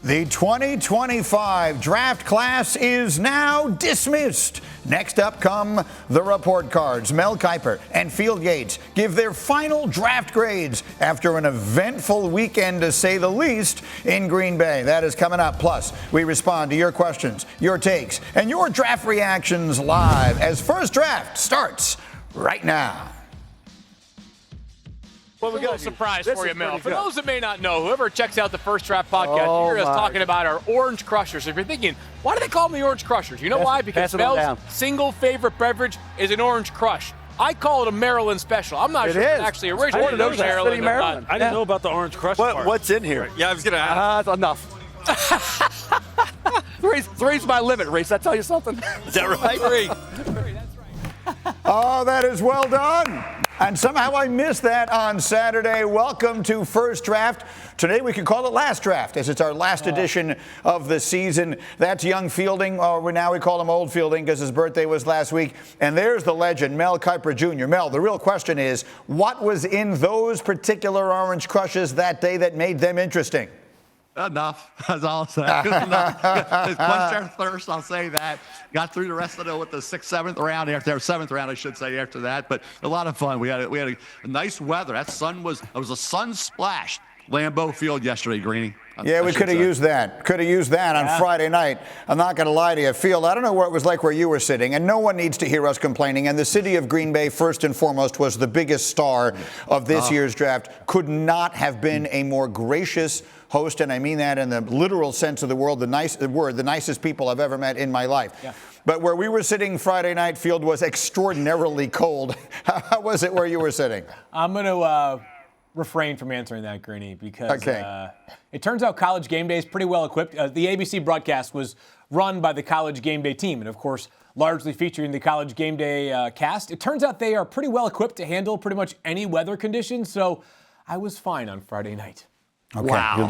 The 2025 draft class is now dismissed. Next up come the report cards. Mel Kiper and Field Yates give their final draft grades after an eventful weekend, to say the least, in Green Bay. That is coming up. Plus, we respond to your questions, your takes, and your draft reactions live as First Draft starts right now. Well, we got a surprise for you, Mel. For those that may not know, whoever checks out the First Draft podcast, you hear us talking about our Orange Crushers. If you're thinking, why do they call them the Orange Crushers? You know why? Because Mel's single favorite beverage is an Orange Crush. I call it a Maryland special. I'm not sure if it actually originated in Maryland. I didn't know about the Orange Crush part. What's in here? Yeah, I was going to ask. Enough. Three's my limit, Reese. That tell you something? Is that right? Three. Oh, that is well done. And somehow I missed that on Saturday. Welcome to First Draft. Today we can call it Last Draft, as it's our last edition of the season. That's young Fielding, or now we call him Old Fielding because his birthday was last week. And there's the legend, Mel Kiper Jr. Mel, the real question is, what was in those particular Orange Crushes that day that made them interesting? Enough. That's all I'm saying. Enough. Quenched our thirst, I'll say that. Got through the rest of it with the 6th, 7th round, seventh round, I should say, after that. But a lot of fun. We had a nice weather. It was a sun splashed Lambeau Field yesterday, Greeny. Yeah, we could have used that. Could have used that on Friday night. I'm not going to lie to you. Field, I don't know what it was like where you were sitting, and no one needs to hear us complaining. And the city of Green Bay, first and foremost, was the biggest star of this year's draft. Could not have been a more gracious host, and I mean that in the literal sense of the word, the nicest people I've ever met in my life. Yeah. But where we were sitting Friday night, Field, was extraordinarily cold. How was it where you were sitting? I'm going to refrain from answering that, Greeny, because it turns out College Game Day is pretty well equipped. The ABC broadcast was run by the College Game Day team, and of course, largely featuring the College Game Day cast. It turns out they are pretty well equipped to handle pretty much any weather conditions, so I was fine on Friday night. Okay. Wow.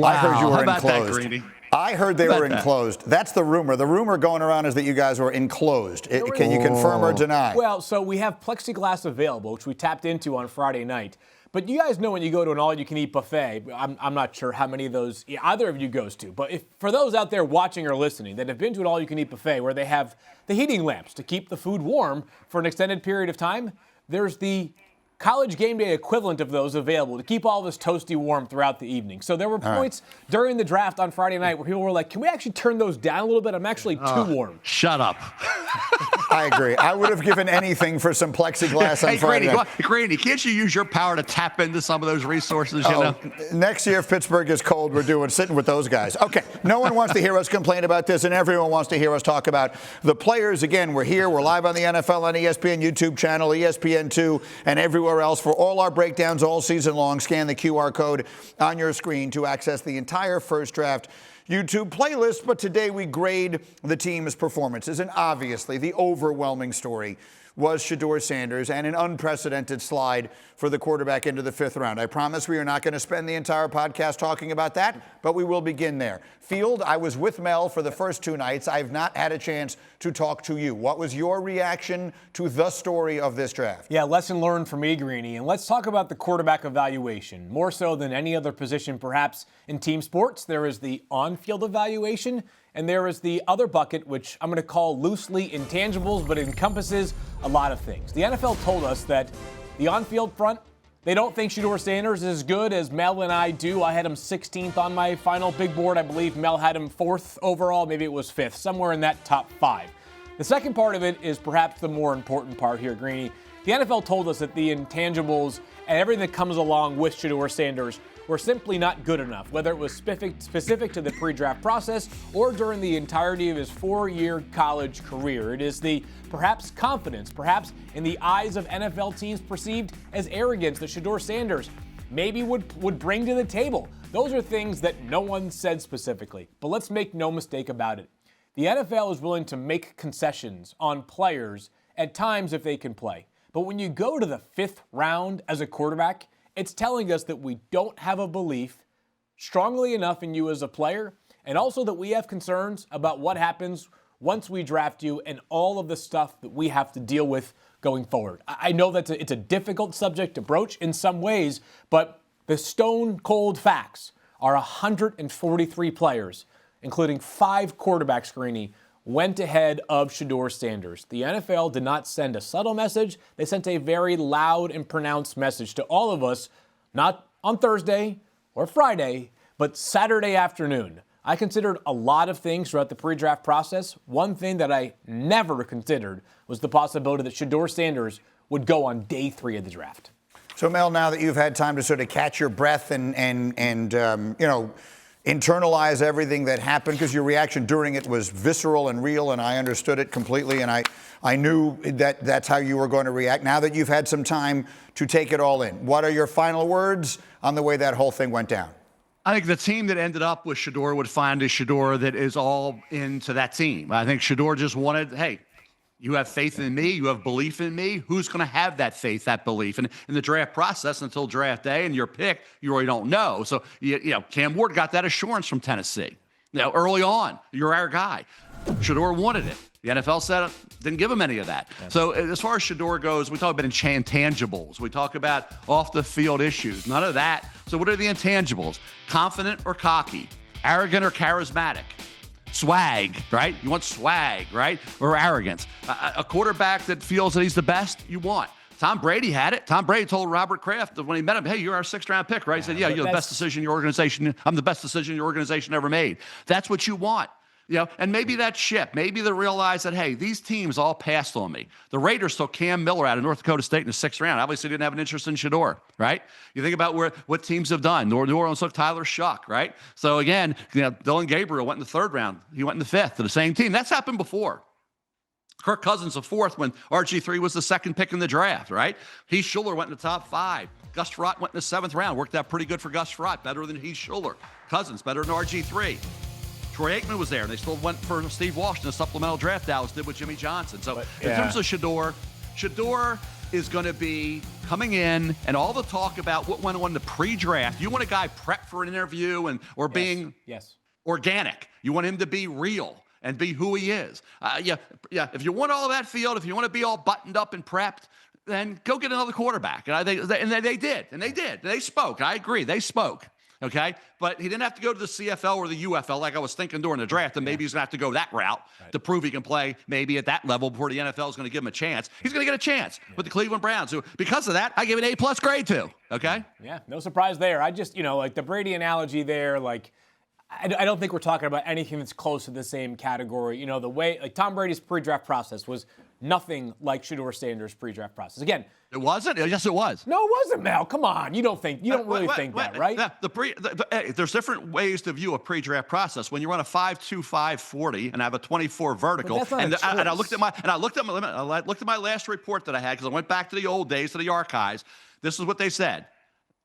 I heard you were How about enclosed. that, Greeny? I heard they were enclosed. That's the rumor. The rumor going around is that you guys were enclosed. Can you confirm or deny? Well, so we have plexiglass available, which we tapped into on Friday night. But you guys know when you go to an all-you-can-eat buffet, I'm not sure how many of those either of you goes to, but for those out there watching or listening that have been to an all-you-can-eat buffet where they have the heating lamps to keep the food warm for an extended period of time, there's the College Game Day equivalent of those available to keep all this toasty warm throughout the evening. So there were points during the draft on Friday night where people were like, can we actually turn those down a little bit? I'm actually too warm. Shut up. I agree. I would have given anything for some plexiglass on Friday night. Greeny, can't you use your power to tap into some of those resources, you know? Next year, if Pittsburgh is cold, we're sitting with those guys. Okay, no one wants to hear us complain about this, and everyone wants to hear us talk about the players. Again, we're here. We're live on the NFL on ESPN YouTube channel, ESPN2, and everywhere else for all our breakdowns all season long. Scan the QR code on your screen to access the entire First Draft YouTube playlist. But today we grade the team's performances, and obviously the overwhelming story was Shedeur Sanders and an unprecedented slide for the quarterback into the 5th round. I promise we are not going to spend the entire podcast talking about that, but we will begin there. Field, I was with Mel for the first 2 nights. I've not had a chance to talk to you. What was your reaction to the story of this draft? Yeah, lesson learned for me, Greeny. And let's talk about the quarterback evaluation. More so than any other position, perhaps, in team sports, there is the on-field evaluation, and there is the other bucket, which I'm going to call loosely intangibles, but it encompasses a lot of things. The NFL told us that the on-field front, they don't think Shedeur Sanders is as good as Mel and I do. I had him 16th on my final big board. I believe Mel had him 4th overall. Maybe it was 5th, somewhere in that top 5. The second part of it is perhaps the more important part here, Greeny. The NFL told us that the intangibles and everything that comes along with Shedeur Sanders were simply not good enough, whether it was specific to the pre-draft process or during the entirety of his 4-year college career. It is the perhaps confidence, perhaps in the eyes of NFL teams perceived as arrogance that Shedeur Sanders maybe would bring to the table. Those are things that no one said specifically. But let's make no mistake about it. The NFL is willing to make concessions on players at times if they can play. But when you go to the 5th round as a quarterback, it's telling us that we don't have a belief strongly enough in you as a player, and also that we have concerns about what happens once we draft you and all of the stuff that we have to deal with going forward. I know that it's a difficult subject to broach in some ways, but the stone cold facts Our 143 players, including 5 quarterbacks, Greeny, went ahead of Shedeur Sanders. The NFL did not send a subtle message. They sent a very loud and pronounced message to all of us, not on Thursday or Friday, but Saturday afternoon. I considered a lot of things throughout the pre-draft process. One thing that I never considered was the possibility that Shedeur Sanders would go on day 3 of the draft. So, Mel, now that you've had time to sort of catch your breath and internalize everything that happened, because your reaction during it was visceral and real, and I understood it completely, and I knew that that's how you were going to react. Now that you've had some time to take it all in, what are your final words on the way that whole thing went down? I think the team that ended up with Shedeur would find a Shedeur that is all into that team. I think Shedeur just wanted, hey, you have faith in me. You have belief in me. Who's going to have that faith, that belief? And in the draft process until draft day and your pick, you really don't know. So, Cam Ward got that assurance from Tennessee. Early on, you're our guy. Shedeur wanted it. The NFL said didn't give him any of that. Yes. So as far as Shedeur goes, we talk about intangibles. We talk about off-the-field issues. None of that. So what are the intangibles? Confident or cocky? Arrogant or charismatic? Swag, right? You want swag, right? Or arrogance. A quarterback that feels that he's the best, you want. Tom Brady had it. Tom Brady told Robert Kraft when he met him, hey, you're our 6th-round pick, right? He said, yeah, you're the best decision your organization. I'm the best decision your organization ever made. That's what you want. And maybe that ship, maybe they realize that, hey, these teams all passed on me. The Raiders took Cam Miller out of North Dakota State in the 6th round. Obviously didn't have an interest in Shedeur, right? You think about what teams have done. New Orleans took Tyler Shuck, right? So again, Dylan Gabriel went in the 3rd round. He went in the 5th to the same team. That's happened before. Kirk Cousins the 4th when RG3 was the 2nd pick in the draft, right? Heath Schuler went in the top 5. Gus Frerotte went in the 7th round. Worked out pretty good for Gus Frerotte, better than Heath Schuler. Cousins, better than RG3. Troy Aikman was there, and they still went for Steve Walsh in the supplemental draft Dallas did with Jimmy Johnson. So in terms of Shedeur is going to be coming in, and all the talk about what went on in the pre-draft. You want a guy prepped for an interview or being organic. You want him to be real and be who he is. If you want all of that field, if you want to be all buttoned up and prepped, then go get another quarterback. And they did. They spoke. I agree. They spoke. Okay, but he didn't have to go to the CFL or the UFL like I was thinking during the draft, and maybe he's going to have to go that route to prove he can play maybe at that level before the NFL is going to give him a chance. He's going to get a chance with the Cleveland Browns. So because of that, I give it an A+ grade too. Okay? Yeah, no surprise there. I just, like the Brady analogy there, like I don't think we're talking about anything that's close to the same category. The way, like Tom Brady's pre-draft process was nothing like Shedeur Sanders' pre-draft process. Again, it wasn't? Yes, it was. No, it wasn't, Mel. Come on. You don't really think that, right? There's different ways to view a pre-draft process. When you run a 5.25 40 and have a 24 vertical, and I looked at my last report that I had because I went back to the old days to the archives. This is what they said.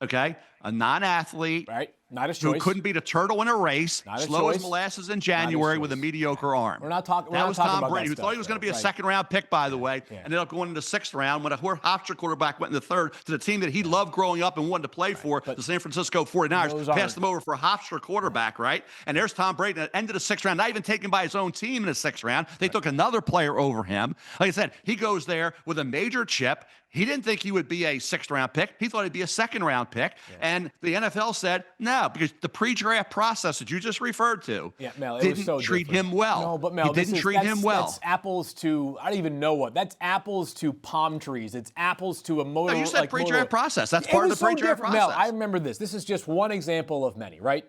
Okay, a non-athlete, right? Not a choice. Who couldn't beat a turtle in a race, slow as molasses in January with a mediocre arm. We're not talking. That was Tom Brady, who stuff, thought he was going to be a 2nd-round pick, by the way. Ended up going into the 6th round when a Hofstra quarterback went in the 3rd to the team that he loved growing up and wanted to play for, the San Francisco 49ers. Passed them over for a Hofstra quarterback, right? And there's Tom Brady at the end of the 6th round, not even taken by his own team in the 6th round. They took another player over him. Like I said, he goes there with a major chip. He didn't think he would be a 6th-round pick. He thought he'd be a 2nd-round pick. Yeah. And the NFL said, no, because the pre-draft process that you just referred to didn't treat him well. No, but Mel, didn't treat him well. That's apples to, I don't even know what. That's apples to palm trees. It's apples to a motor. No, you said pre-draft process. That's part of the pre-draft process. Mel, I remember this. This is just one example of many, right?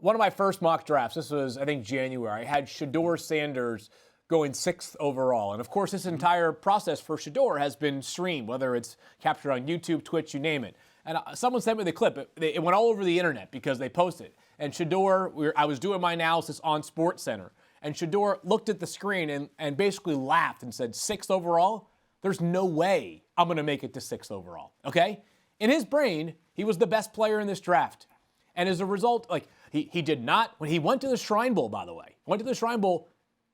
One of my first mock drafts, this was, I think, January. I had Shedeur Sanders going 6th overall. And of course, this entire process for Shedeur has been streamed, whether it's captured on YouTube, Twitch, you name it. And someone sent me the clip. It went all over the internet because they posted it. And Shedeur, I was doing my analysis on SportsCenter, and Shedeur looked at the screen and basically laughed and said, 6th overall? There's no way I'm going to make it to 6th overall, okay? In his brain, he was the best player in this draft. And as a result, he did not, when he went to the Shrine Bowl, by the way,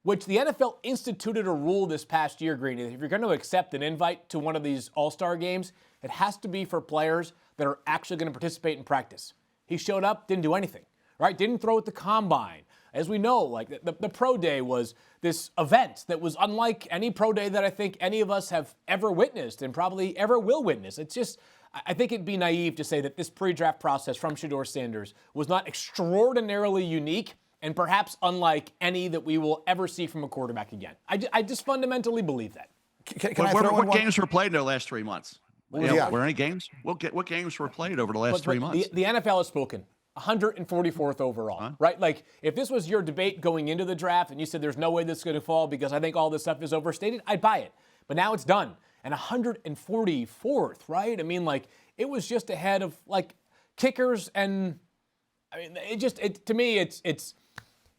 which the NFL instituted a rule this past year, Greeny, that if you're going to accept an invite to one of these all-star games, it has to be for players that are actually going to participate in practice. He showed up, didn't do anything, right? Didn't throw at the combine. As we know, the pro day was this event that was unlike any pro day that I think any of us have ever witnessed and probably ever will witness. It's just, I think it'd be naive to say that this pre-draft process from Shedeur Sanders was not extraordinarily unique and perhaps unlike any that we will ever see from a quarterback again. I just fundamentally believe that. What games were played in the last 3 months? Yeah. Were any games? What games were played over the last 3 months? The NFL has spoken. 144th overall, right? Like, if this was your debate going into the draft and you said there's no way this is going to fall because I think all this stuff is overstated, I'd buy it. But now it's done. And 144th, right? I mean, like, it was just ahead of, like, kickers and, I mean, to me, it's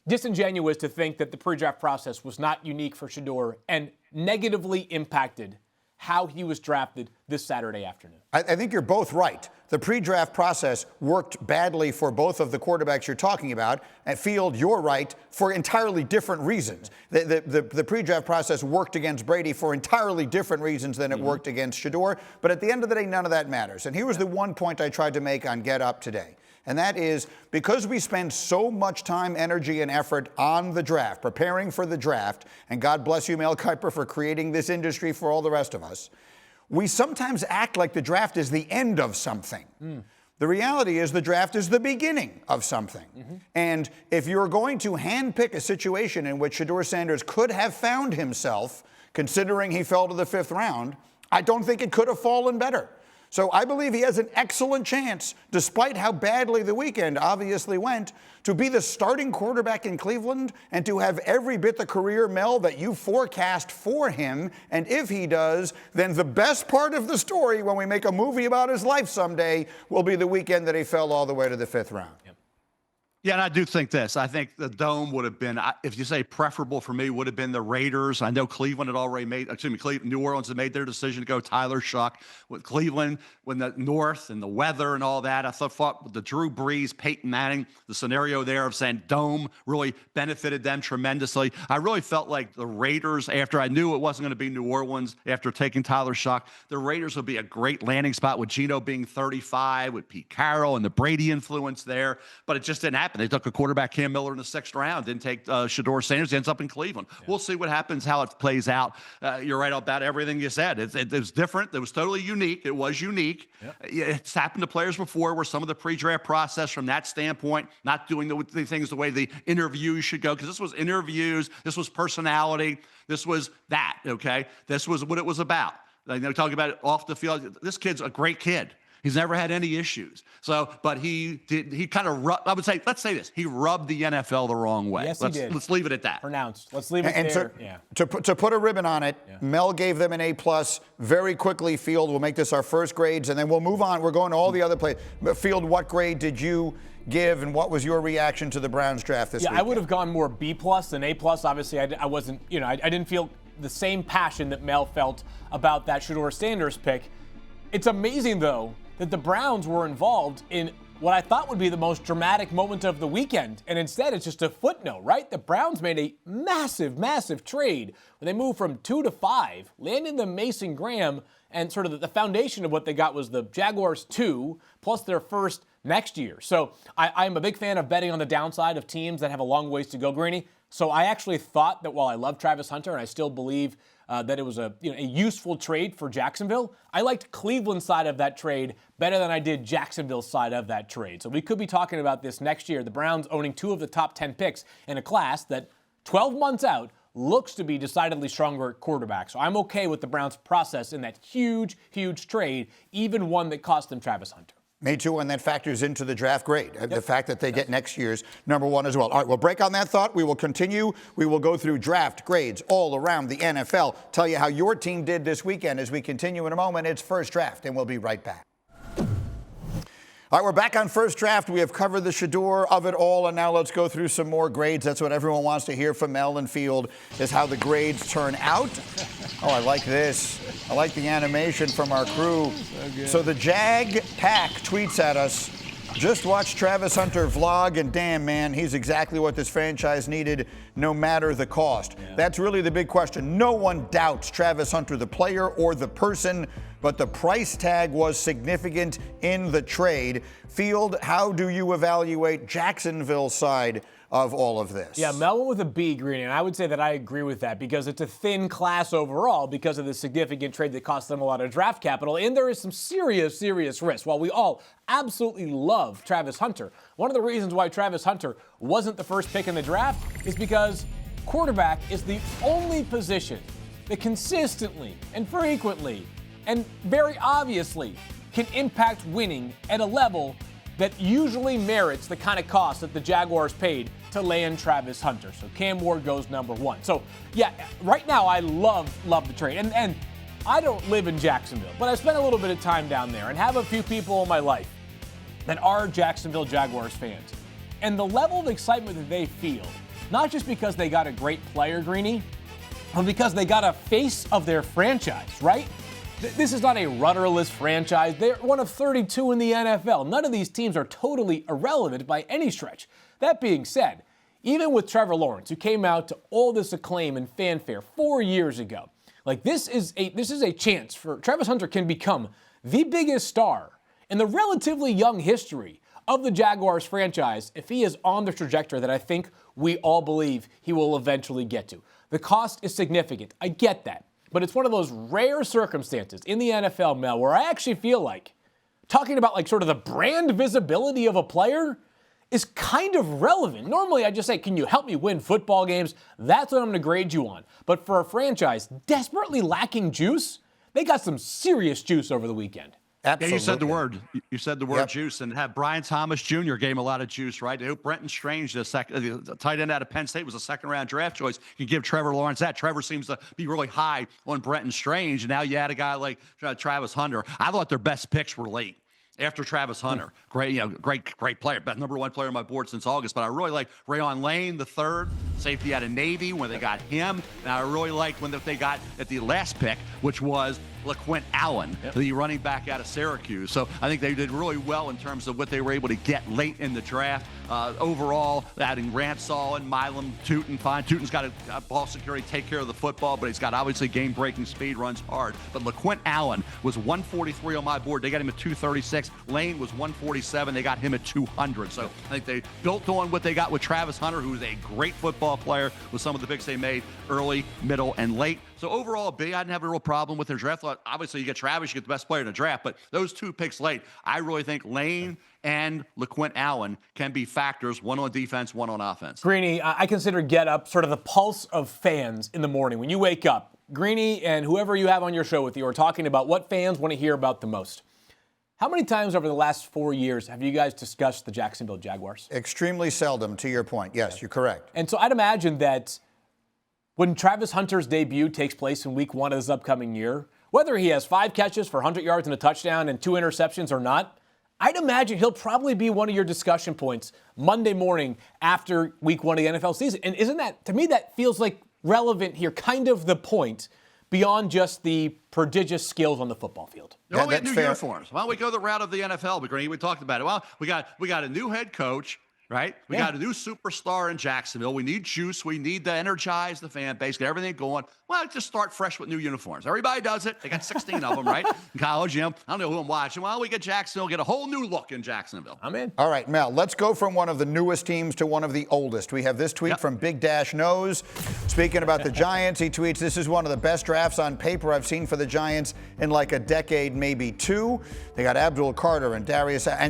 disingenuous to think that the pre-draft process was not unique for Shedeur and negatively impacted how he was drafted this Saturday afternoon. I think you're both right. The pre-draft process worked badly for both of the quarterbacks you're talking about. At Field, you're right, for entirely different reasons. The pre-draft process worked against Brady for entirely different reasons than it worked against Shedeur. But at the end of the day, none of that matters. And here was the one point I tried to make on Get Up today. And that is, because we spend so much time, energy, and effort on the draft, preparing for the draft, and God bless you, MEL Kiper, for creating this industry for all the rest of us, we sometimes act like the draft is the end of something. The reality is the draft is the beginning of something. And if you're going to handpick a situation in which Shedeur Sanders could have found himself, considering he fell to the 5th round, I don't think it could have fallen better. So I believe he has an excellent chance, despite how badly the weekend obviously went, to be the starting quarterback in Cleveland and to have every bit the career, Mel, that you forecast for him. And if he does, then the best part of the story when we make a movie about his life someday will be the weekend that he fell all the way to the 5th round. Yeah, and I do think this. I think the Dome would have been, if you say preferable for me, would have been the Raiders. I know Cleveland had already New Orleans had made their decision to go Tyler Shuck. With Cleveland, when the North and the weather and all that, I thought with the Drew Brees, Peyton Manning, the scenario there of saying Dome really benefited them tremendously. I really felt like the Raiders, after I knew it wasn't going to be New Orleans after taking Tyler Shuck, the Raiders would be a great landing spot with Geno being 35, with Pete Carroll and the Brady influence there. But it just didn't happen. They took a quarterback, Cam Miller, in the 6th round. Didn't take Shedeur Sanders. He ends up in Cleveland. Yeah. We'll see what happens, how it plays out. You're right about everything you said. It was different. It was totally unique. It was unique. Yep. It's happened to players before where some of the pre-draft process from that standpoint, not doing the things the way the interviews should go, because this was interviews. This was personality. This was that, okay? This was what it was about. Talking about it off the field. This kid's a great kid. He's never had any issues. So, but he kind of, I would say, let's say this, he rubbed the NFL the wrong way. Yes, he did. Let's leave it at that. Pronounced. Let's leave it there. To put a ribbon on it, Mel gave them an A+. Very quickly, Field, we'll make this our first grades, and then we'll move on. We're going to all the other plays. But Field, what grade did you give, and what was your reaction to the Browns draft this week? I would have gone more B+ than A+. Obviously, I wasn't, I didn't feel the same passion that Mel felt about that Shedeur Sanders pick. It's amazing, though, that the Browns were involved in what I thought would be the most dramatic moment of the weekend. And instead, it's just a footnote, right? The Browns made a massive, massive trade when they moved from 2 to 5, landing the Mason Graham, and sort of the foundation of what they got was the Jaguars 2, plus their first next year. So I'm a big fan of betting on the downside of teams that have a long ways to go, Greeny. So I actually thought that while I love Travis Hunter, and I still believe that it was a useful trade for Jacksonville, I liked Cleveland's side of that trade better than I did Jacksonville's side of that trade. So we could be talking about this next year, the Browns owning 2 of the top 10 picks in a class that 12 months out looks to be decidedly stronger at quarterback. So I'm okay with the Browns' process in that huge, huge trade, even one that cost them Travis Hunter. Me too, and that factors into the draft grade, the fact that they get next year's number 1 as well. All right, we'll break on that thought. We will continue. We will go through draft grades all around the NFL, tell you how your team did this weekend as we continue in a moment. It's First Draft, and we'll be right back. All right, we're back on First Draft. We have covered the Shedeur of it all, and now let's go through some more grades. That's what everyone wants to hear from Mel and Field, is how the grades turn out. Oh, I like this. I like the animation from our crew. So the Jag Pack tweets at us, just watch Travis Hunter vlog, and damn, man, he's exactly what this franchise needed, no matter the cost. Yeah. That's really the big question. No one doubts Travis Hunter, the player or the person, but the price tag was significant in the trade. Field, how do you evaluate Jacksonville's side of all of this? Yeah, Mel went with a B, Greeny, and I would say that I agree with that because it's a thin class overall because of the significant trade that cost them a lot of draft capital, and there is some serious risk. While we all absolutely love Travis Hunter, one of the reasons why Travis Hunter wasn't the first pick in the draft is because quarterback is the only position that consistently and frequently and very obviously can impact winning at a level that usually merits the kind of cost that the Jaguars paid to land Travis Hunter. So Cam Ward goes number 1. So yeah, right now I love the trade. And I don't live in Jacksonville, but I spent a little bit of time down there and have a few people in my life that are Jacksonville Jaguars fans. And the level of excitement that they feel, not just because they got a great player, Greeny, but because they got a face of their franchise, right? This is not a rudderless franchise. They're one of 32 in the NFL. None of these teams are totally irrelevant by any stretch. That being said, even with Trevor Lawrence, who came out to all this acclaim and fanfare 4 years ago, like this is a chance for Travis Hunter can become the biggest star in the relatively young history of the Jaguars franchise if he is on the trajectory that I think we all believe he will eventually get to. The cost is significant. I get that. But it's one of those rare circumstances in the NFL, Mel, where I actually feel like talking about like sort of the brand visibility of a player is kind of relevant. Normally I just say, can you help me win football games? That's what I'm going to grade you on. But for a franchise desperately lacking juice, they got some serious juice over the weekend. Absolutely. Yeah, you said the word Yep. juice, and have Brian Thomas Jr. gave him a lot of juice, right? Brenton Strange, the tight end out of Penn State, was a second-round draft choice. You give Trevor Lawrence that. Trevor seems to be really high on Brenton Strange, and now you add a guy like Travis Hunter. I thought their best picks were late. After Travis Hunter, great player, best number 1 player on my board since August. But I really like Rayon Lane, the third safety out of Navy, when they got him. And I really liked when they got at the last pick, which was LaQuint Allen, the running back out of Syracuse. So I think they did really well in terms of what they were able to get late in the draft. Overall, adding Ransall and Milam, Tootin, fine. Tootin's got a ball security, take care of the football, but he's got obviously game-breaking speed, runs hard. But LaQuint Allen was 143 on my board. They got him at 236. Lane was 147. They got him at 200. So I think they built on what they got with Travis Hunter, who's a great football player with some of the picks they made early, middle, and late. So overall, B, I didn't have a real problem with their draft. Obviously, you get Travis, you get the best player in the draft, but those 2 picks late, I really think Lane and LaQuint Allen can be factors, one on defense, one on offense. Greeny, I consider Get Up sort of the pulse of fans in the morning. When you wake up, Greeny and whoever you have on your show with you are talking about what fans want to hear about the most. How many times over the last 4 years have you guys discussed the Jacksonville Jaguars? Extremely seldom, to your point. Yes, you're correct. And so I'd imagine that when Travis Hunter's debut takes place in week 1 of this upcoming year, whether he has 5 catches for 100 yards and a touchdown and 2 interceptions or not, I'd imagine he'll probably be one of your discussion points Monday morning after week 1 of the NFL season. And isn't that, to me, that feels like relevant here, kind of the point beyond just the prodigious skills on the football field. Well, we got new uniforms. Why don't we go the route of the NFL? We talked about it. Well, we got a new head coach. Right? We got a new superstar in Jacksonville. We need juice. We need to energize the fan base, get everything going. Well, just start fresh with new uniforms. Everybody does it. They got 16 of them, right? In college, I don't know who I'm watching. Well, we get Jacksonville, get a whole new look in Jacksonville. I'm in. All right, Mel, let's go from one of the newest teams to one of the oldest. We have this tweet from Big Dash Nose. Speaking about the Giants, he tweets, "This is one of the best drafts on paper I've seen for the Giants in like a decade, maybe 2. They got Abdul Carter and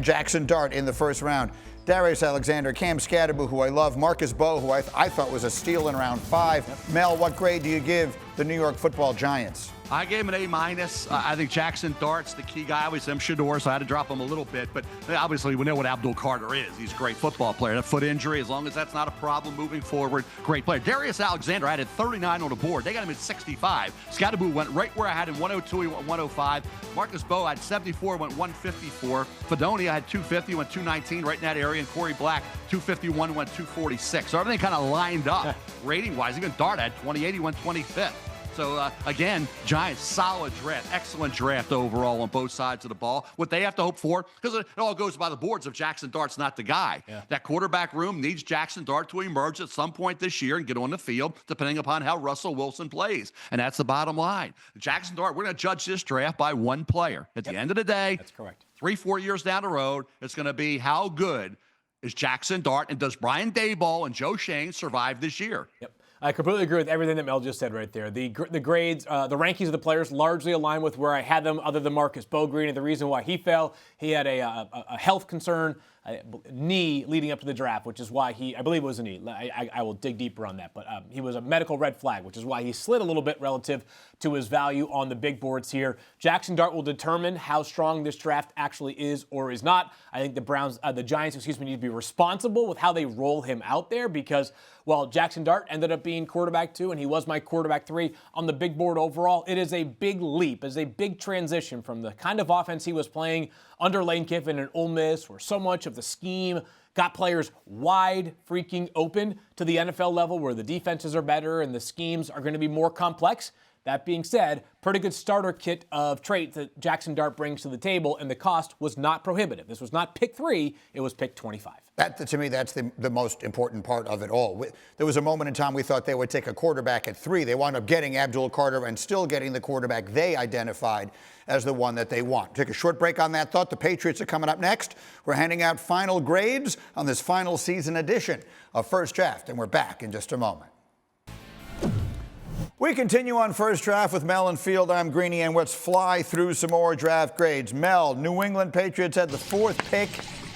Jackson Dart in the first round. Darius Alexander, Cam Scatterbu, who I love, Marcus Bowe, who I thought was a steal in round 5. Mel, what grade do you give the New York Football Giants? I gave him an A-. I think Jackson Dart's the key guy. Obviously, I'm Shedeur, so I had to drop him a little bit. But obviously, we know what Abdul Carter is. He's a great football player. That foot injury, as long as that's not a problem moving forward, great player. Darius Alexander, I had 39 on the board. They got him at 65. Scatterbu went right where I had him, 102, he went 105. Marcus Bowe had 74, went 154. Fedoni, I had 250, went 219, right in that area. And Corey Black, 251, went 246. So everything kind of lined up rating-wise. Even Dart had 28, he went 25th. So, again, Giants, solid draft, excellent draft overall on both sides of the ball. What they have to hope for, because it all goes by the boards if Jackson Dart's not the guy. Yeah. That quarterback room needs Jackson Dart to emerge at some point this year and get on the field, depending upon how Russell Wilson plays. And that's the bottom line. Jackson Dart, we're going to judge this draft by one player. At the end of the day, that's correct. 3-4 years down the road, it's going to be how good is Jackson Dart and does Brian Daboll and Joe Schoen survive this year? Yep. I completely agree with everything that Mel just said right there. The grades, the rankings of the players largely align with where I had them, other than Marcus Greeny. The reason why he fell, he had a health concern, knee leading up to the draft, which is why I believe it was a knee. I will dig deeper on that. But he was a medical red flag, which is why he slid a little bit relative to his value on the big boards here. Jackson Dart will determine how strong this draft actually is or is not. I think the Giants, need to be responsible with how they roll him out there because, well, Jackson Dart ended up being quarterback 2, and he was my quarterback 3 on the big board overall. It is a big leap, is a big transition from the kind of offense he was playing under Lane Kiffin and Ole Miss, where so much of the scheme got players wide freaking open, to the NFL level where the defenses are better and the schemes are going to be more complex. That being said, pretty good starter kit of traits that Jackson Dart brings to the table, and the cost was not prohibitive. This was not pick 3, it was pick 25. To me, that's the most important part of it all. There was a moment in time we thought they would take a quarterback at 3. They wound up getting Abdul Carter and still getting the quarterback they identified as the one that they want. Take a short break on that thought. The Patriots are coming up next. We're handing out final grades on this final season edition of First Draft, and we're back in just a moment. We continue on First Draft with Mel and Field. I'm Greeny, and let's fly through some more draft grades. Mel, New England Patriots had the 4th pick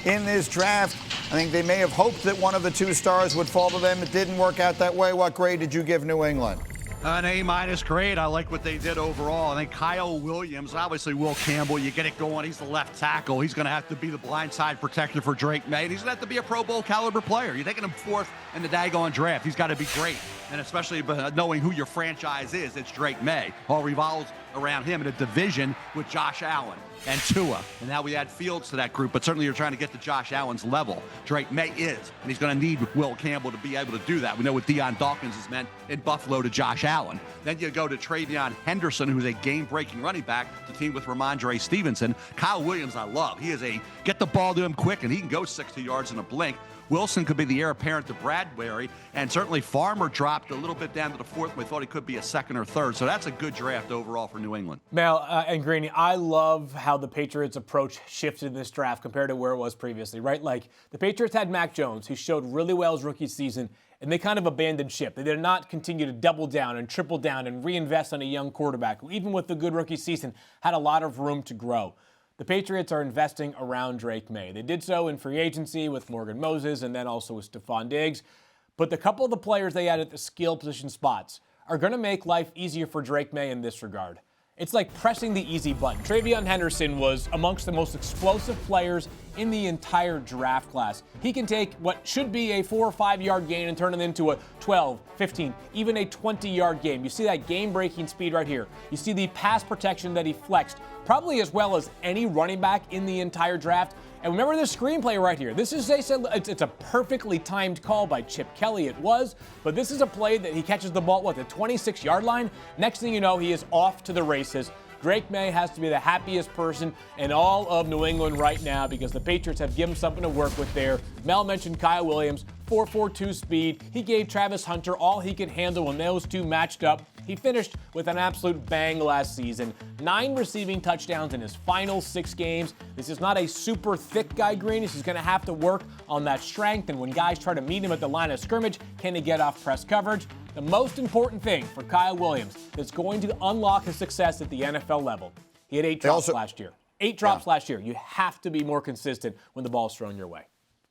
in this draft. I think they may have hoped that one of the 2 stars would fall to them. It didn't work out that way. What grade did you give New England? An A- grade. I like what they did overall. I think Kyle Williams, obviously Will Campbell, you get it going. He's the left tackle. He's going to have to be the blindside protector for Drake May. He's going to have to be a Pro Bowl caliber player. You're taking him 4th in the daggone draft. He's got to be great. And especially knowing who your franchise is, it's Drake May. All revolves around him in a division with Josh Allen and Tua. And now we add Fields to that group, but certainly you're trying to get to Josh Allen's level. Drake May is, and he's going to need Will Campbell to be able to do that. We know what Deion Dawkins has meant in Buffalo to Josh Allen. Then you go to Travion Henderson, who's a game-breaking running back to team with Ramondre Stevenson. Kyle Williams, I love. He is get the ball to him quick, and he can go 60 yards in a blink. Wilson could be the heir apparent to Bradbury, and certainly Farmer dropped a little bit down to the 4th. We thought he could be a 2nd or 3rd, so that's a good draft overall for New England. Mel and Greeny, I love how the Patriots' approach shifted in this draft compared to where it was previously, right? Like, the Patriots had Mac Jones, who showed really well his rookie season, and they kind of abandoned ship. They did not continue to double down and triple down and reinvest on a young quarterback who, even with the good rookie season, had a lot of room to grow. The Patriots are investing around Drake May. They did so in free agency with Morgan Moses and then also with Stephon Diggs. But the couple of the players they added at the skill position spots are going to make life easier for Drake May in this regard. It's like pressing the easy button. Travion Henderson was amongst the most explosive players in the entire draft class. He can take what should be a 4 or 5 yard gain and turn it into a 12, 15, even a 20-yard game. You see that game-breaking speed right here. You see the pass protection that he flexed, probably as well as any running back in the entire draft. And remember this screenplay right here. This is it's a perfectly timed call by Chip Kelly. It was, but this is a play that he catches the ball at the 26-yard line. Next thing you know, he is off to the races. Drake May has to be the happiest person in all of New England right now because the Patriots have given him something to work with there. Mel mentioned Kyle Williams, 4.42 speed. He gave Travis Hunter all he could handle when those two matched up. He finished with an absolute bang last season. 9 receiving touchdowns in his final 6 games. This is not a super thick guy, Greeny. He's going to have to work on that strength, and when guys try to meet him at the line of scrimmage, can he get off press coverage? The most important thing for Kyle Williams that's going to unlock his success at the NFL level. He had 8 drops last year. 8 drops last year. You have to be more consistent when the ball's thrown your way.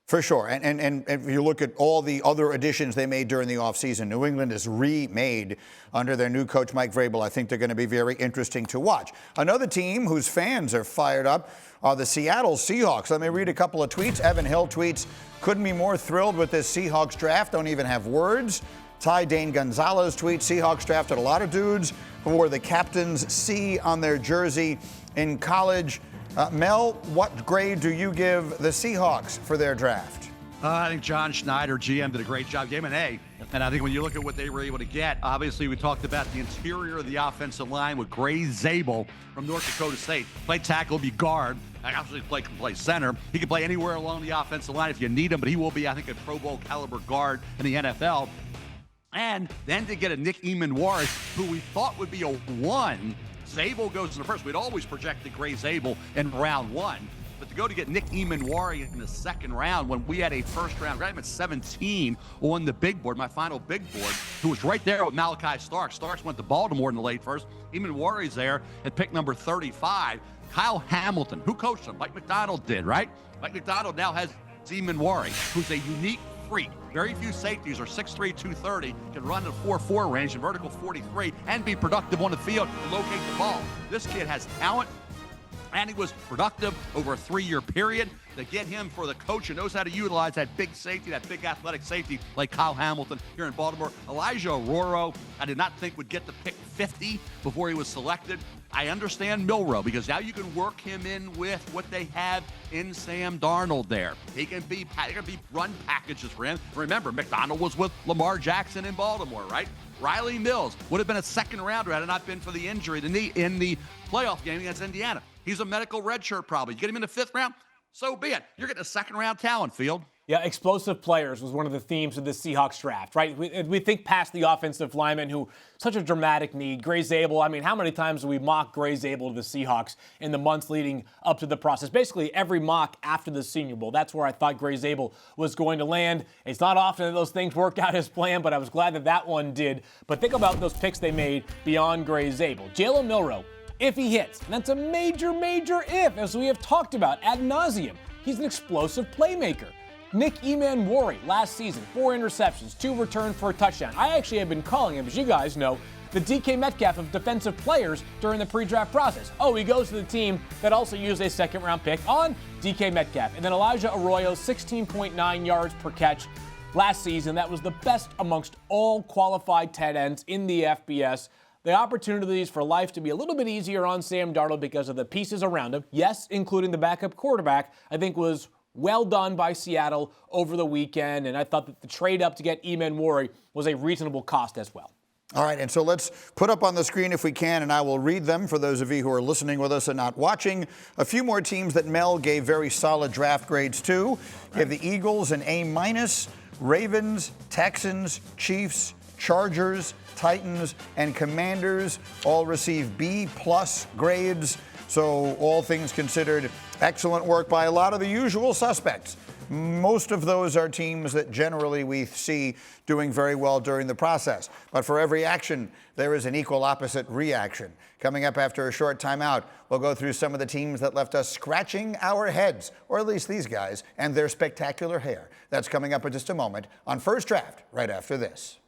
For sure. And if you look at all the other additions they made during the offseason, New England is remade under their new coach, Mike Vrabel. I think they're going to be very interesting to watch. Another team whose fans are fired up are the Seattle Seahawks. Let me read a couple of tweets. Evan Hill tweets, couldn't be more thrilled with this Seahawks draft. Don't even have words. Ty Dane Gonzalez tweets, Seahawks drafted a lot of dudes who wore the captain's C on their jersey in college. Mel, what grade do you give the Seahawks for their draft? I think John Schneider, GM, did a great job. Gave him an A. And I think when you look at what they were able to get, obviously we talked about the interior of the offensive line with Gray Zabel from North Dakota State. Play tackle, be guard. I actually can play center. He can play anywhere along the offensive line if you need him, but he will be, I think, a Pro Bowl caliber guard in the NFL. And then to get a Nick Eamon-Warris, who we thought would be a 1. Zabel goes to the first. We'd always projected Gray Zabel in round 1. But to go to get Nick Eamon-Warris in the second round when we had a first-round grab at 17 on the big board, my final big board, who was right there with Malachi Starks. Starks went to Baltimore in the late first. Eamon-Warris there at pick number 35. Kyle Hamilton, who coached him? Mike McDonald did, right? Mike McDonald now has Eamon-Warris, who's a unique freak. Very few safeties are 6'3", 230, can run in the 4.4 range and vertical 43 and be productive on the field and locate the ball. This kid has talent, and he was productive over a 3-year period. To get him for the coach who knows how to utilize that big safety, that big athletic safety like Kyle Hamilton here in Baltimore. Elijah Aroro, I did not think would get to pick 50 before he was selected. I understand Milrow because now you can work him in with what they have in Sam Darnold there. He can be run packages for him. Remember, McDonald was with Lamar Jackson in Baltimore, right? Riley Mills would have been a second rounder had it not been for the injury in the playoff game against Indiana. He's a medical redshirt probably. You get him in the 5th round, so be it. You're getting a second-round talent, Field. Yeah, explosive players was one of the themes of the Seahawks draft, right? We think past the offensive lineman who such a dramatic need. Gray Zabel, I mean, how many times do we mock Gray Zabel to the Seahawks in the months leading up to the process? Basically, every mock after the Senior Bowl. That's where I thought Gray Zabel was going to land. It's not often that those things work out as planned, but I was glad that that one did. But think about those picks they made beyond Gray Zabel. Jalen Milrow, if he hits, and that's a major, major if, as we have talked about ad nauseum. He's an explosive playmaker. Nick Eamon-Warris, last season, 4 interceptions, 2 returned for a touchdown. I actually have been calling him, as you guys know, the DK Metcalf of defensive players during the pre-draft process. Oh, he goes to the team that also used a second-round pick on DK Metcalf. And then Elijah Arroyo, 16.9 yards per catch last season. That was the best amongst all qualified tight ends in the FBS. The opportunities for life to be a little bit easier on Sam Darnold because of the pieces around him, yes, including the backup quarterback, I think was well done by Seattle over the weekend, and I thought that the trade up to get Eamon-Warris was a reasonable cost as well. All right, and so let's put up on the screen if we can, and I will read them for those of you who are listening with us and not watching. A few more teams that Mel gave very solid draft grades to. You have the Eagles an A-, Ravens, Texans, Chiefs, Chargers, Titans, and Commanders all receive B+ grades. So all things considered, excellent work by a lot of the usual suspects. Most of those are teams that generally we see doing very well during the process. But for every action, there is an equal opposite reaction. Coming up after a short timeout, we'll go through some of the teams that left us scratching our heads, or at least these guys, and their spectacular hair. That's coming up in just a moment on First Draft, right after this.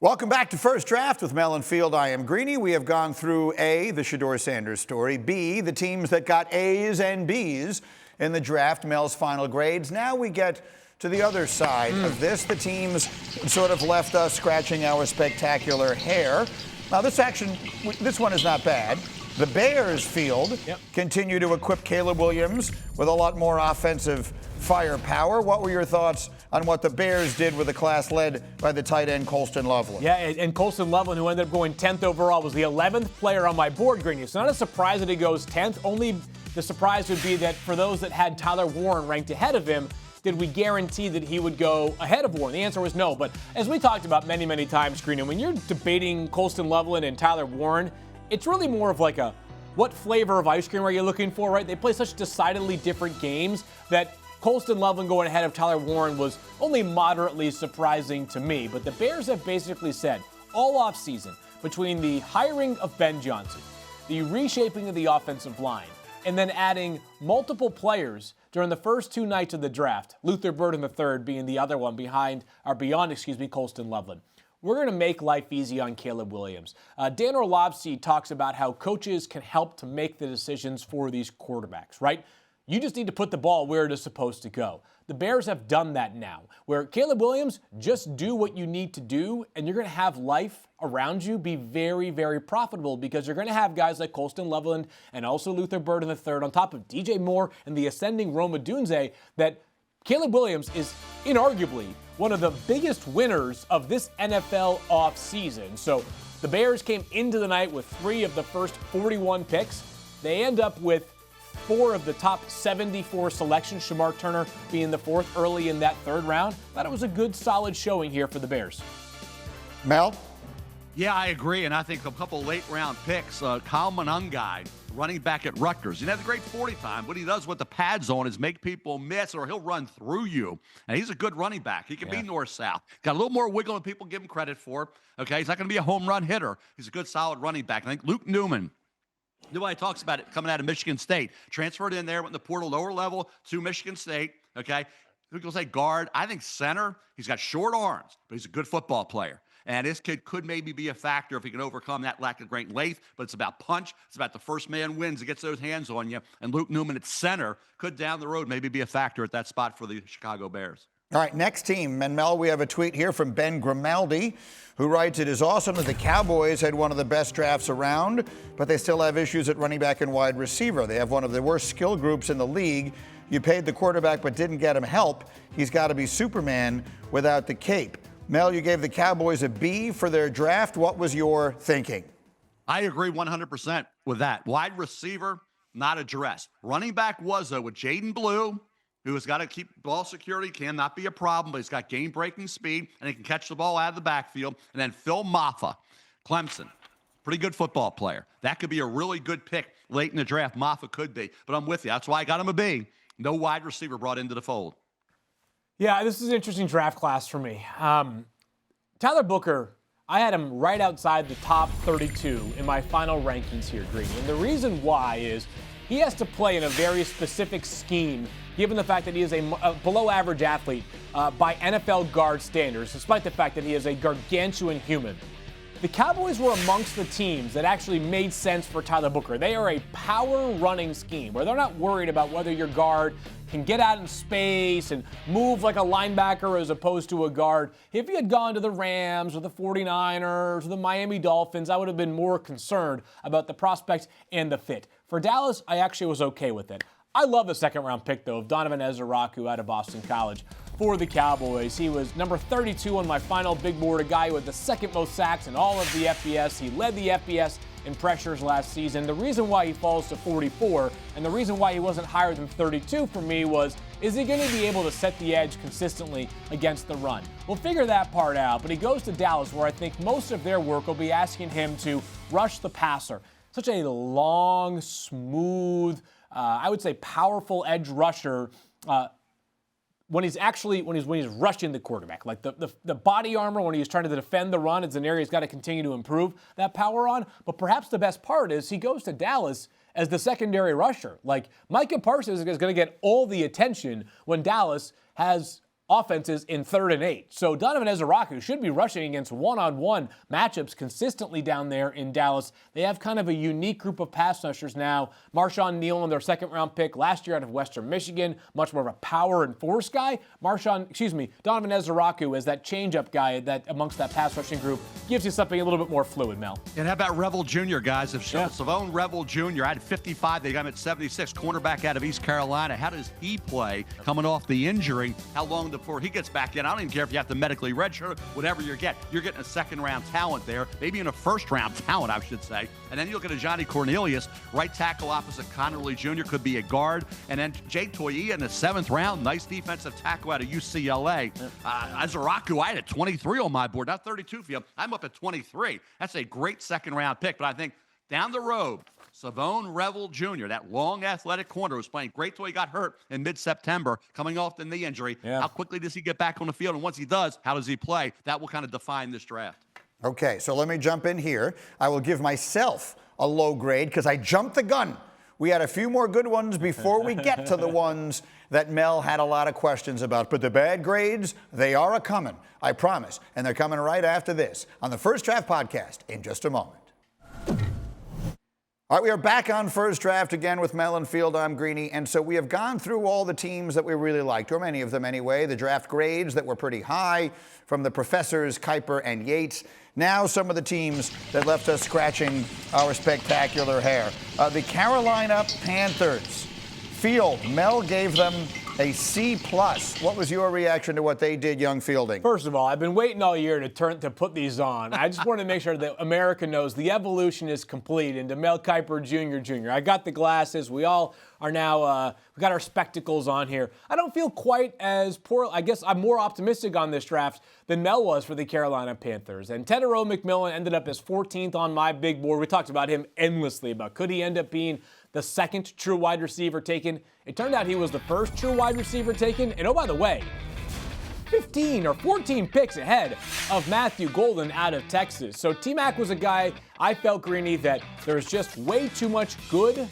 Welcome back to First Draft with Mel and Field. I am Greeny. We have gone through A, the Shedeur Sanders story, B, the teams that got A's and B's in the draft, Mel's final grades. Now we get to the other side of this, the teams sort of left us scratching our spectacular hair. Now this one is not bad. The Bears, Field, continue to equip Caleb Williams with a lot more offensive firepower. What were your thoughts on what the Bears did with a class led by the tight end Colston Loveland? Yeah, and Colston Loveland, who ended up going 10th overall, was the 11th player on my board, Greeny. It's not a surprise that he goes 10th. Only the surprise would be that for those that had Tyler Warren ranked ahead of him, did we guarantee that he would go ahead of Warren? The answer was no. But as we talked about many, many times, Greeny, when you're debating Colston Loveland and Tyler Warren, it's really more of like a what flavor of ice cream are you looking for, right? They play such decidedly different games that Colston Loveland going ahead of Tyler Warren was only moderately surprising to me. But the Bears have basically said all offseason, between the hiring of Ben Johnson, the reshaping of the offensive line, and then adding multiple players during the first 2 nights of the draft, Luther Burden III being the other one beyond Colston Loveland. We're going to make life easy on Caleb Williams. Dan Orlovsky talks about how coaches can help to make the decisions for these quarterbacks, right? You just need to put the ball where it is supposed to go. The Bears have done that now, where Caleb Williams, just do what you need to do, and you're going to have life around you be very, very profitable because you're going to have guys like Colston Loveland and also Luther Burden III on top of DJ Moore and the ascending Rome Odunze that Caleb Williams is inarguably one of the biggest winners of this NFL offseason. So the Bears came into the night with 3 of the first 41 picks. They end up with 4 of the top 74 selections, Shamar Turner being the 4th early in that 3rd round. Thought it was a good, solid showing here for the Bears. Mel? Yeah, I agree, and I think a couple late-round picks. Kyle Monangai, running back at Rutgers. He had a great 40 time. What he does with the pads on is make people miss, or he'll run through you. And he's a good running back. He can be north-south. Got a little more wiggle than people give him credit for. Okay, he's not going to be a home run hitter. He's a good, solid running back. I think Luke Newman. Nobody talks about it coming out of Michigan State. Transferred in there, went in the portal lower level to Michigan State. Okay, people say guard. I think center. He's got short arms, but he's a good football player. And this kid could maybe be a factor if he can overcome that lack of great length. But it's about punch. It's about the first man wins and gets those hands on you. And Luke Newman at center could down the road maybe be a factor at that spot for the Chicago Bears. All right, next team. And Mel, we have a tweet here from Ben Grimaldi, who writes, "It is awesome that the Cowboys had one of the best drafts around, but they still have issues at running back and wide receiver. They have one of the worst skill groups in the league. You paid the quarterback but didn't get him help. He's got to be Superman without the cape." Mel, you gave the Cowboys a B for their draft. What was your thinking? I agree 100% with that. Wide receiver, not addressed. Running back was, though, with Jaden Blue, who has got to keep ball security, cannot be a problem, but he's got game-breaking speed, and he can catch the ball out of the backfield. And then Phil Maffa, Clemson, pretty good football player. That could be a really good pick late in the draft. Maffa could be, but I'm with you. That's why I got him a B. No wide receiver brought into the fold. Yeah, this is an interesting draft class for me. Tyler Booker, I had him right outside the top 32 in my final rankings here, Greeny. And the reason why is he has to play in a very specific scheme, given the fact that he is a below-average athlete by NFL guard standards, despite the fact that he is a gargantuan human. The Cowboys were amongst the teams that actually made sense for Tyler Booker. They are a power running scheme where they're not worried about whether your guard can get out in space and move like a linebacker as opposed to a guard. If he had gone to the Rams or the 49ers or the Miami Dolphins, I would have been more concerned about the prospects and the fit. For Dallas, I actually was okay with it. I love the 2nd-round pick, though, of Donovan Ezeraku out of Boston College for the Cowboys. He was number 32 on my final big board, a guy who had the 2nd most sacks in all of the FBS. He led the FBS in pressures last season. The reason why he falls to 44 and the reason why he wasn't higher than 32 for me was, is he going to be able to set the edge consistently against the run? We'll figure that part out, but he goes to Dallas, where I think most of their work will be asking him to rush the passer. Such a long, smooth, I would say powerful edge rusher when he's rushing the quarterback. Like the body armor when he's trying to defend the run is an area he's got to continue to improve that power on. But perhaps the best part is he goes to Dallas as the secondary rusher. Like Micah Parsons is going to get all the attention when Dallas has offenses in 3rd and 8. So Donovan Ezeraku should be rushing against one-on-one matchups consistently down there in Dallas. They have kind of a unique group of pass rushers now. Marshawn Neal, their 2nd-round pick last year out of Western Michigan, much more of a power and force guy. Donovan Ezeraku as that change-up guy that amongst that pass rushing group gives you something a little bit more fluid, Mel. And how about Revel Jr., guys? If Savone Revel Jr. had 55, they got him at 76, cornerback out of East Carolina. How does he play coming off the injury? How long before he gets back in? I don't even care if you have to medically redshirt, whatever you get. You're getting a 2nd-round talent there, maybe in a 1st-round talent, I should say. And then you look at a Johnny Cornelius, right tackle opposite Connerly Jr., could be a guard. And then Jake Toye in the 7th round, nice defensive tackle out of UCLA. Ezeraku, I had at 23 on my board, not 32 for you. I'm up at 23. That's a great 2nd-round pick, but I think down the road, Savone Revel Jr., that long athletic corner, was playing great till he got hurt in mid-September, coming off the knee injury. Yeah. How quickly does he get back on the field? And once he does, how does he play? That will kind of define this draft. Okay, so let me jump in here. I will give myself a low grade because I jumped the gun. We had a few more good ones before we get to the ones that Mel had a lot of questions about. But the bad grades, they are a-coming, I promise. And they're coming right after this on the First Draft Podcast in just a moment. All right, we are back on First Draft again with Mel and Field. I'm Greeny. And so we have gone through all the teams that we really liked, or many of them anyway, the draft grades that were pretty high from the professors Kiper and Yates. Now some of the teams that left us scratching our spectacular hair. The Carolina Panthers. Field, Mel gave them A C+. What was your reaction to what they did, young Fielding? First of all, I've been waiting all year to put these on. I just want to make sure that America knows the evolution is complete into MEL KIPER'S Jr. I got the glasses. We all are now, we got our spectacles on here. I don't feel quite as poor. I guess I'm more optimistic on this draft than Mel was for the Carolina Panthers. And Shedeur McMillan ended up as 14th on my big board. We talked about him endlessly about could he end up being the second true wide receiver taken. It turned out he was the first true wide receiver taken. And oh, by the way, 15 or 14 picks ahead of Matthew Golden out of Texas. So T-Mac was a guy, I felt, Greeny, that there's just way too much good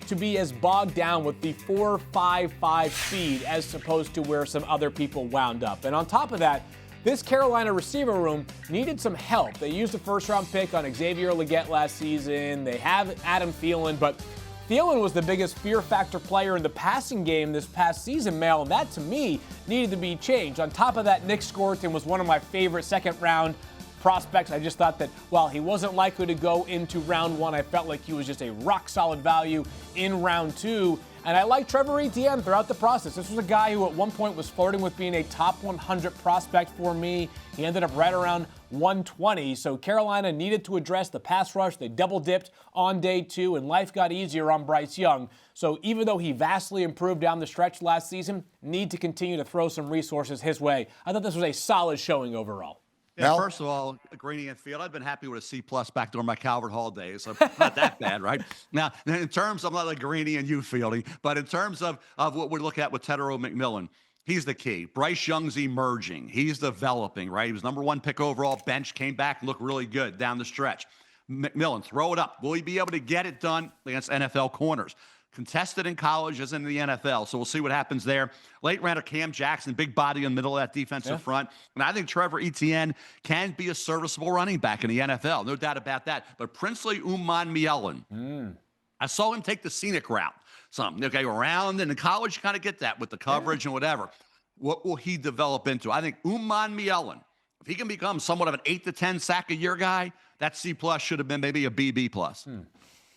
to be as bogged down with the 4.55 speed as opposed to where some other people wound up. And on top of that, this Carolina receiver room needed some help. They used a first-round pick on Xavier Legette last season. They have Adam Thielen, but Thielen was the biggest fear factor player in the passing game this past season, Mel, and that, to me, needed to be changed. On top of that, Nick Scorton was one of my favorite second-round prospects. I just thought that while he wasn't likely to go into round one, I felt like he was just a rock-solid value in round two. And I like Trevor Etienne throughout the process. This was a guy who at one point was flirting with being a top 100 prospect for me. He ended up right around 120. So Carolina needed to address the pass rush. They double-dipped on day two, and life got easier on Bryce Young. So even though he vastly improved down the stretch last season, need to continue to throw some resources his way. I thought this was a solid showing overall. Yeah, first of all, Greeny and Field, I've been happy with a C+ back during my Calvert Hall days. So not that bad, right? Now, in terms of, I'm not like Greeny and you, Fielding, but in terms of what we look at with Shedeur McMillan, he's the key. Bryce Young's emerging. He's developing, right? He was #1 pick overall, bench, came back and looked really good down the stretch. McMillan, throw it up. Will he be able to get it done against NFL corners? Contested in college as in the NFL, so we'll see what happens there. Late rounder Cam Jackson, big body in the middle of that defensive front. And I think Trevor Etienne can be a serviceable running back in the NFL, no doubt about that. But Princely Umanmielen, I saw him take the scenic route. Okay, around, and in college you kind of get that with the coverage and whatever. What will he develop into? I think Umanmielen, if he can become somewhat of an 8 to 10 sack a year guy, that C+ should have been maybe a BB+.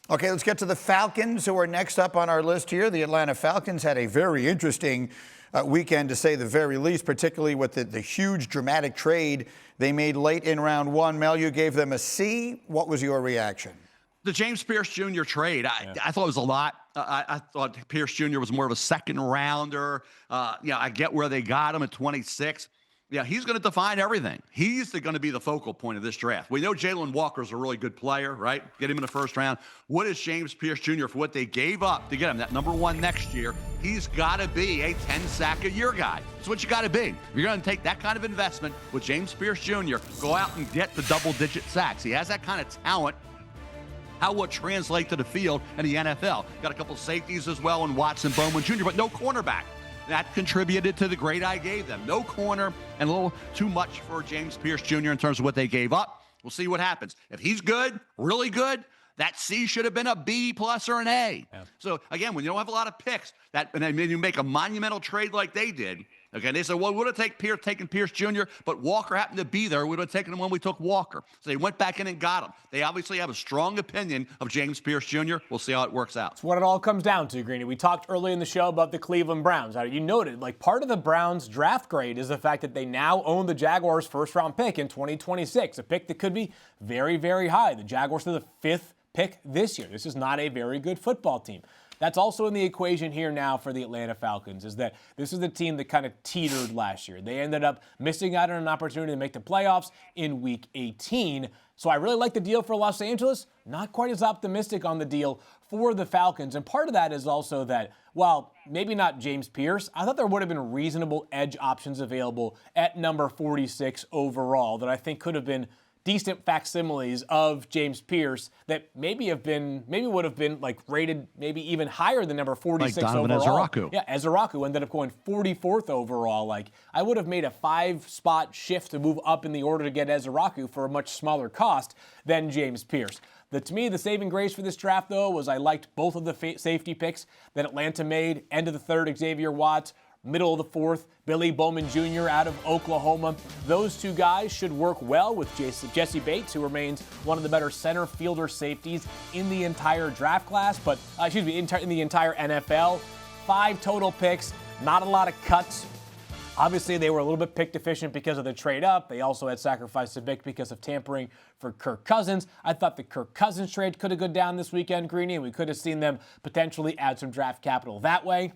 Okay, let's get to the Falcons, who are next up on our list here. The Atlanta Falcons had a very interesting weekend, to say the very least, particularly with the huge, dramatic trade they made late in round one. Mel, you gave them a C. What was your reaction? The James Pierce Jr. trade, I thought it was a lot. I thought Pierce Jr. was more of a second rounder. I get where they got him at 26. Yeah, he's going to define everything. He's going to be the focal point of this draft. We know Jalen Walker's a really good player, right? Get him in the first round. What is James Pierce Jr. for what they gave up to get him, that #1 next year? He's got to be a 10-sack-a-year guy. That's what you got to be. If you're going to take that kind of investment with James Pierce Jr., go out and get the double-digit sacks. He has that kind of talent. How will it translate to the field in the NFL? Got a couple safeties as well in Watson, Bowman Jr., but no cornerback. That contributed to the grade I gave them. No corner and a little too much for James Pierce Jr. in terms of what they gave up. We'll see what happens. If he's good, really good, that C should have been a B+ or an A. Yeah. So, again, when you don't have a lot of picks, and then you make a monumental trade like they did, okay, they said, well, we would have taken Pierce Jr., but Walker happened to be there. We would have taken him when we took Walker. So they went back in and got him. They obviously have a strong opinion of James Pierce Jr. We'll see how it works out. It's what it all comes down to, Greeny. We talked early in the show about the Cleveland Browns. You noted, part of the Browns' draft grade is the fact that they now own the Jaguars' first-round pick in 2026, a pick that could be very, very high. The Jaguars are the 5th pick this year. This is not a very good football team. That's also in the equation here now for the Atlanta Falcons, is that this is the team that kind of teetered last year. They ended up missing out on an opportunity to make the playoffs in Week 18. So I really like the deal for Los Angeles. Not quite as optimistic on the deal for the Falcons. And part of that is also that, while maybe not James Pierce, I thought there would have been reasonable edge options available at number 46 overall that I think could have been decent facsimiles of James Pierce that maybe would have been rated maybe even higher than number 46 like Donovan overall. Ezeraku. Yeah, Ezeraku ended up going 44th overall. I would have made a 5-spot shift to move up in the order to get Ezeraku for a much smaller cost than James Pierce. To me, the saving grace for this draft, though, was I liked both of the safety picks that Atlanta made. End of the third, Xavier Watts. Middle of the fourth, Billy Bowman Jr. out of Oklahoma. Those two guys should work well with Jesse Bates, who remains one of the better center fielder safeties in the entire draft class, in the entire NFL. 5 total picks. Not a lot of cuts. Obviously, they were a little bit pick deficient because of the trade up. They also had sacrificed a pick because of tampering for Kirk Cousins. I thought the Kirk Cousins trade could have gone down this weekend, Greeny, and we could have seen them potentially add some draft capital that way.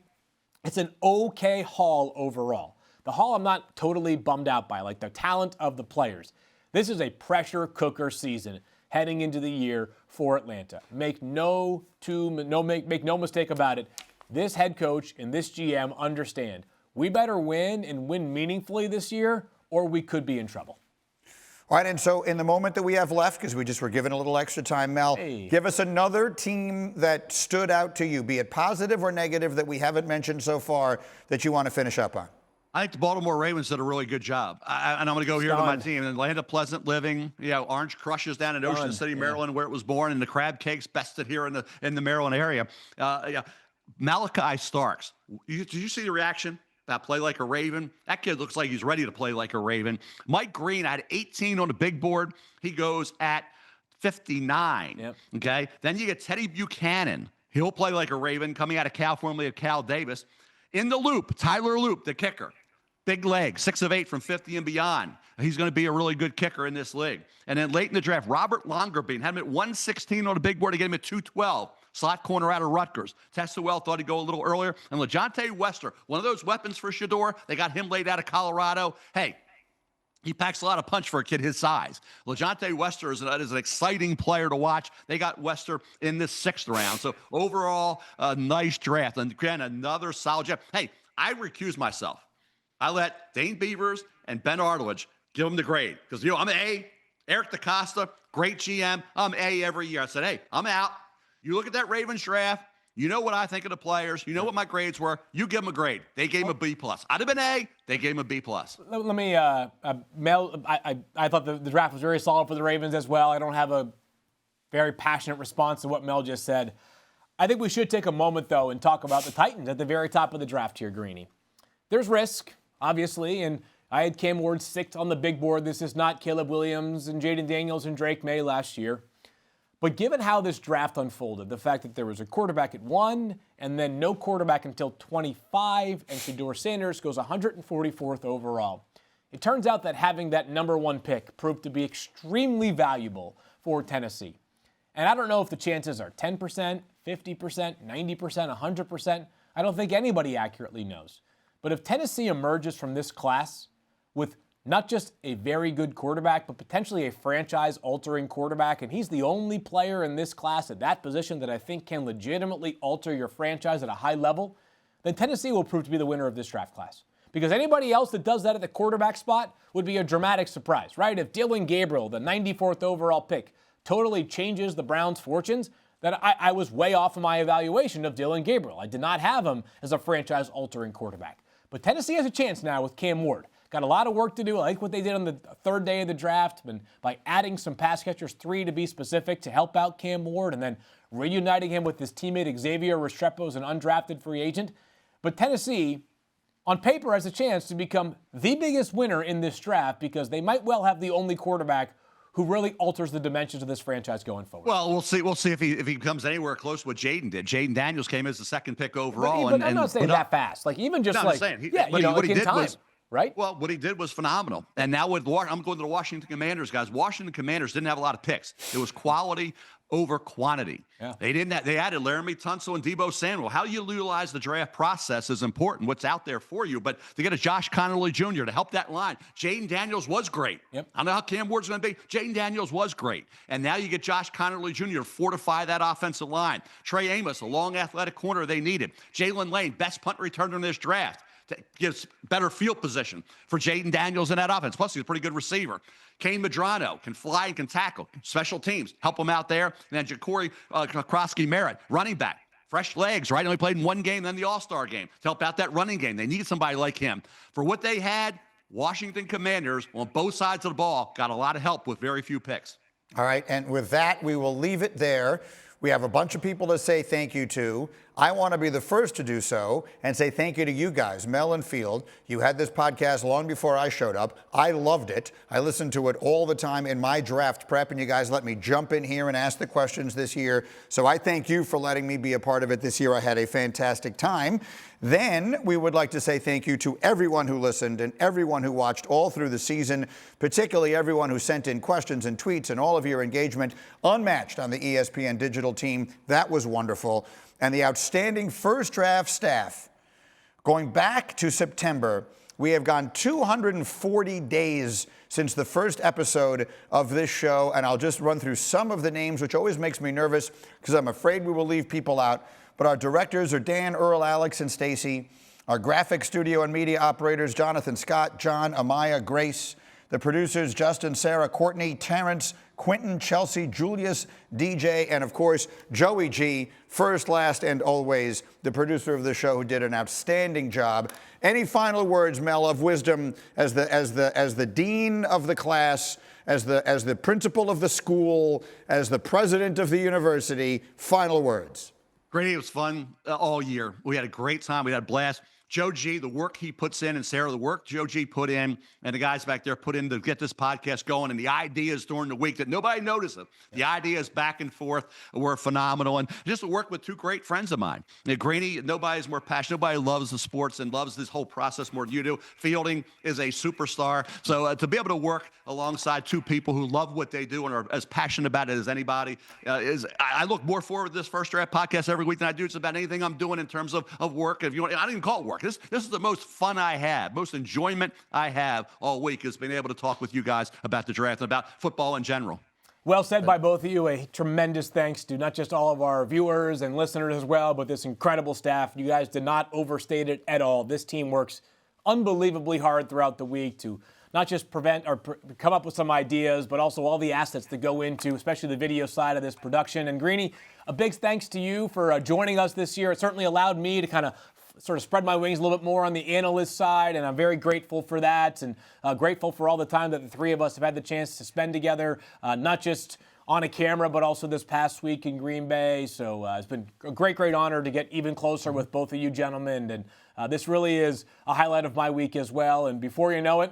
It's an okay haul overall. The haul I'm not totally bummed out by, like the talent of the players. This is a pressure cooker season heading into the year for Atlanta. Make no mistake about it. This head coach and this GM understand we better win and win meaningfully this year, or we could be in trouble. All right, and so in the moment that we have left, because we just were given a little extra time, Mel, give us another team that stood out to you, be it positive or negative, that we haven't mentioned so far that you want to finish up on. I think the Baltimore Ravens did a really good job. And I'm going to go here to my team. And Land of Pleasant Living, Orange Crushes down in Ocean City, Maryland, where it was born, and the crab cakes bested here in the Maryland area. Malachi Starks. Did you see the reaction? That play like a Raven. That kid looks like he's ready to play like a Raven. Mike Green had 18 on the big board. He goes at 59. Yep. Okay. Then you get Teddy Buchanan. He'll play like a Raven, coming out of Cal, formerly of Cal Davis. In the loop, Tyler Loop, the kicker. Big leg, 6 of 8 from 50 and beyond. He's going to be a really good kicker in this league. And then late in the draft, Robert Longerbein had him at 116 on the big board to get him at 212. Slot corner out of Rutgers. Testuel thought he'd go a little earlier. And LeJontay Wester, one of those weapons for Shedeur. They got him laid out of Colorado. Hey, he packs a lot of punch for a kid his size. LeJontay Wester is an exciting player to watch. They got Wester in the 6th round. So overall, a nice draft. And again, another solid draft. Hey, I recuse myself. I let Dane Beavers and Ben Arledge give them the grade. Because, I'm an A. Eric DaCosta, great GM. I'm A every year. I said, hey, I'm out. You look at that Ravens draft. You know what I think of the players. You know what my grades were. You give them a grade. They gave him a B+. I'd have been A. They gave him a B+. Let me, Mel, I thought the draft was very solid for the Ravens as well. I don't have a very passionate response to what Mel just said. I think we should take a moment, though, and talk about the Titans at the very top of the draft here, Greeny. There's risk, obviously, and I had Cam Ward 6th on the big board. This is not Caleb Williams and Jaden Daniels and Drake May last year. But given how this draft unfolded, the fact that there was a quarterback at 1 and then no quarterback until 25, and Shedeur Sanders goes 144th overall, it turns out that having that number 1 pick proved to be extremely valuable for Tennessee. And I don't know if the chances are 10%, 50%, 90%, 100%. I don't think anybody accurately knows. But if Tennessee emerges from this class with not just a very good quarterback, but potentially a franchise-altering quarterback, and he's the only player in this class at that position that I think can legitimately alter your franchise at a high level, then Tennessee will prove to be the winner of this draft class. Because anybody else that does that at the quarterback spot would be a dramatic surprise, right? If Dillon Gabriel, the 94th overall pick, totally changes the Browns' fortunes, then I was way off of my evaluation of Dillon Gabriel. I did not have him as a franchise-altering quarterback. But Tennessee has a chance now with Cam Ward. Got a lot of work to do. I like what they did on the 3rd day of the draft, and by adding some pass catchers, 3 to be specific, to help out Cam Ward, and then reuniting him with his teammate Xavier Restrepo as an undrafted free agent. But Tennessee, on paper, has a chance to become the biggest winner in this draft because they might well have the only quarterback who really alters the dimensions of this franchise going forward. Well, we'll see. We'll see if he comes anywhere close to what Jaden did. Jaden Daniels came as the 2nd pick overall. But I'm not saying that fast. Like, even just what he did was, right? Well, what he did was phenomenal. And now I'm going to the Washington Commanders, guys. Washington Commanders didn't have a lot of picks. It was quality over quantity. Yeah. They added Laramie Tunsil and Deebo Samuel. How you utilize the draft process is important. What's out there for you, but to get a Josh Connolly Jr. to help that line. Jaden Daniels was great. Yep. I don't know how Cam Ward's going to be. Jaden Daniels was great. And now you get Josh Connolly Jr. to fortify that offensive line. Trey Amos, a long athletic corner they needed. Jalen Lane, best punt returner in this draft. Gives better field position for Jaden Daniels in that offense. Plus, he's a pretty good receiver. Kane Medrano can fly and can tackle. Special teams, help him out there. And then Ja'Cory Krosky-Merritt, running back. Fresh legs, right? Only played in 1 game, then the All-Star game to help out that running game. They needed somebody like him. For what they had, Washington Commanders on both sides of the ball got a lot of help with very few picks. All right, and with that, we will leave it there. We have a bunch of people to say thank you to. I want to be the first to do so and say thank you to you guys, Mel and Field. You had this podcast long before I showed up. I loved it. I listened to it all the time in my draft prep, and you guys let me jump in here and ask the questions this year. So I thank you for letting me be a part of it this year. I had a fantastic time. Then we would like to say thank you to everyone who listened and everyone who watched all through the season, particularly everyone who sent in questions and tweets and all of your engagement, unmatched on the ESPN digital team. That was wonderful. And the outstanding first draft staff. Going back to September, we have gone 240 days since the first episode of this show, and I'll just run through some of the names, which always makes me nervous because I'm afraid we will leave people out. But our directors are Dan, Earl, Alex, and Stacy. Our graphic studio and media operators, Jonathan Scott, John, Amaya, Grace. The producers, Justin, Sarah, Courtney, Terrence, Quentin, Chelsea, Julius, DJ, and of course, Joey G, first, last, and always the producer of the show who did an outstanding job. Any final words, Mel, of wisdom as the dean of the class, as the principal of the school, as the president of the university? Final words. Greeny, it was fun all year. We had a great time. We had a blast. Joe G, the work he puts in, and Sarah, the work Joe G put in, and the guys back there put in to get this podcast going, and the ideas during the week that nobody noticed them. The ideas back and forth were phenomenal, and just to work with two great friends of mine. Greeny, nobody's more passionate. Nobody loves the sports and loves this whole process more than you do. Fielding is a superstar. So to be able to work alongside two people who love what they do and are as passionate about it as anybody I look more forward to this first draft podcast every week than I do just about anything I'm doing in terms of work. If you want, I don't even call it work. This is the most fun I have, most enjoyment I have all week is being able to talk with you guys about the draft and about football in general. Well said by both of you. A tremendous thanks to not just all of our viewers and listeners as well, but this incredible staff. You guys did not overstate it at all. This team works unbelievably hard throughout the week to not just come up with some ideas, but also all the assets that go into, especially the video side of this production. And Greeny, a big thanks to you for joining us this year. It certainly allowed me to kind of sort of spread my wings a little bit more on the analyst side, and I'm very grateful for that, and grateful for all the time that the three of us have had the chance to spend together, not just on a camera, but also this past week in Green Bay. So it's been a great, great honor to get even closer with both of you gentlemen, and this really is a highlight of my week as well. And before you know it,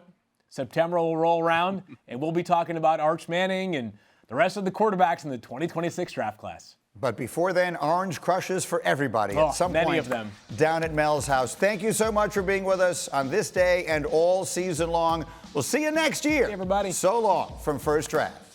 September will roll around, and we'll be talking about Arch Manning and the rest of the quarterbacks in the 2026 draft class. But before then, orange crushes for everybody at some many point of them. down at Mel's house. Thank you so much for being with us on this day and all season long. We'll see you next year. Hey, everybody. So long from First Draft.